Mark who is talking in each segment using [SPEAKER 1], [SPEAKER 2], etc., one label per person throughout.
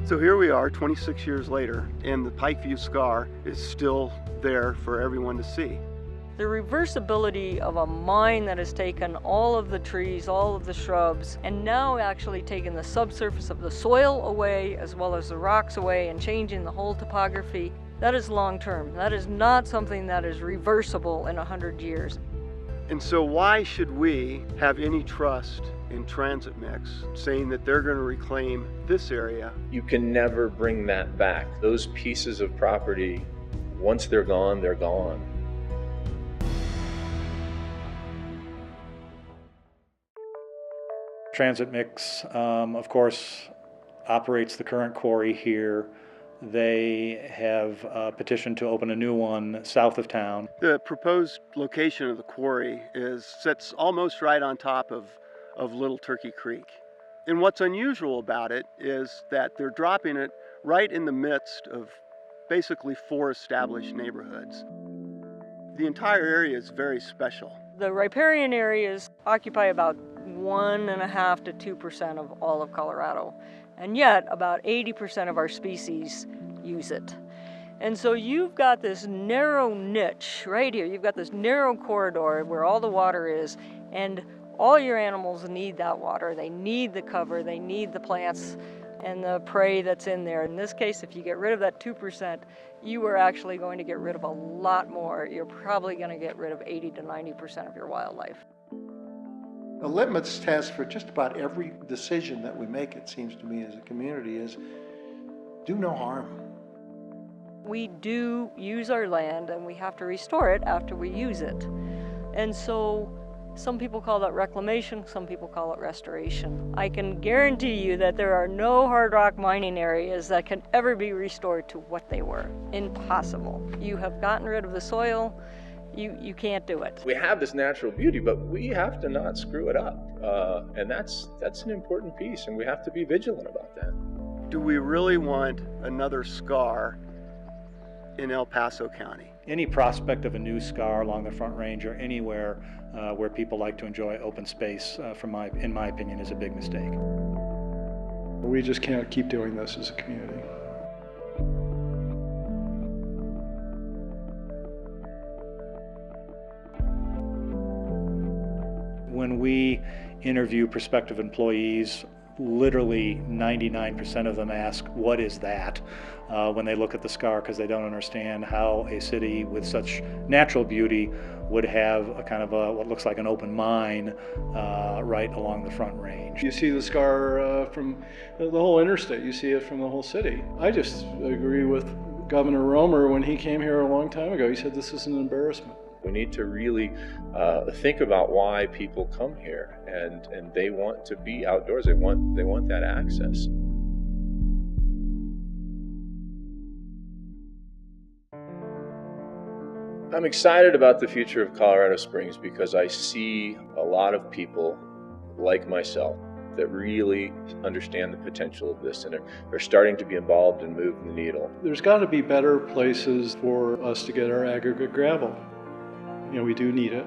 [SPEAKER 1] So here we are 26 years later, and the Pikeview scar is still there for everyone to see.
[SPEAKER 2] The reversibility of a mine that has taken all of the trees, all of the shrubs, and now actually taken the subsurface of the soil away as well as the rocks away and changing the whole topography, that is long term. That is not something that is reversible in 100 years.
[SPEAKER 1] And so why should we have any trust in Transit Mix saying that they're going to reclaim this area?
[SPEAKER 3] You can never bring that back. Those pieces of property, once they're gone, they're gone.
[SPEAKER 4] Transit Mix, of course, operates the current quarry here. They have petitioned to open a new one south of town.
[SPEAKER 1] The proposed location of the quarry sits almost right on top of Little Turkey Creek. And what's unusual about it is that they're dropping it right in the midst of basically 4 established neighborhoods. The entire area is very special.
[SPEAKER 2] The riparian areas occupy about 1.5% to 2% of all of Colorado, and yet about 80% of our species use it. And so you've got this narrow niche right here. You've got this narrow corridor where all the water is, and all your animals need that water. They need the cover, they need the plants and the prey that's in there. In this case, if you get rid of that 2%, you are actually going to get rid of a lot more. You're probably going to get rid of 80 to 90% of your wildlife.
[SPEAKER 5] The litmus test for just about every decision that we make, it seems to me, as a community is do no harm.
[SPEAKER 2] We do use our land and we have to restore it after we use it. And so some people call that reclamation, some people call it restoration. I can guarantee you that there are no hard rock mining areas that can ever be restored to what they were. Impossible. You have gotten rid of the soil, you can't do it.
[SPEAKER 3] We have this natural beauty, but we have to not screw it up. And that's an important piece, and we have to be vigilant about that.
[SPEAKER 1] Do we really want another scar in El Paso County?
[SPEAKER 4] Any prospect of a new scar along the Front Range or anywhere where people like to enjoy open space, in my opinion, is a big mistake.
[SPEAKER 5] We just can't keep doing this as a community.
[SPEAKER 4] When we interview prospective employees, literally 99% of them ask, what is that? When they look at the scar, because they don't understand how a city with such natural beauty would have a kind of what looks like an open mine right along the Front Range.
[SPEAKER 6] You see the scar from the whole interstate, you see it from the whole city. I just agree with Governor Romer when he came here a long time ago. He said this is an embarrassment.
[SPEAKER 3] We need to really think about why people come here, and they want to be outdoors. They want that access. I'm excited about the future of Colorado Springs because I see a lot of people like myself that really understand the potential of this, and are starting to be involved and move the needle.
[SPEAKER 6] There's got to be better places for us to get our aggregate gravel. You know, we do need it,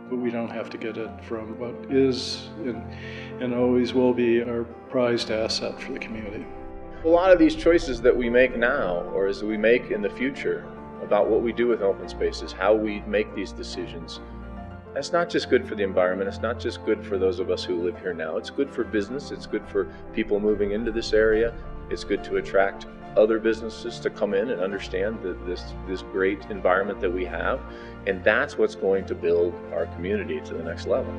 [SPEAKER 6] but we don't have to get it from what is and always will be our prized asset for the community.
[SPEAKER 3] A lot of these choices that we make now, or as we make in the future, about what we do with open spaces, how we make these decisions, that's not just good for the environment, it's not just good for those of us who live here now, it's good for business, it's good for people moving into this area, it's good to attract other businesses to come in and understand this great environment that we have, and that's what's going to build our community to the next level.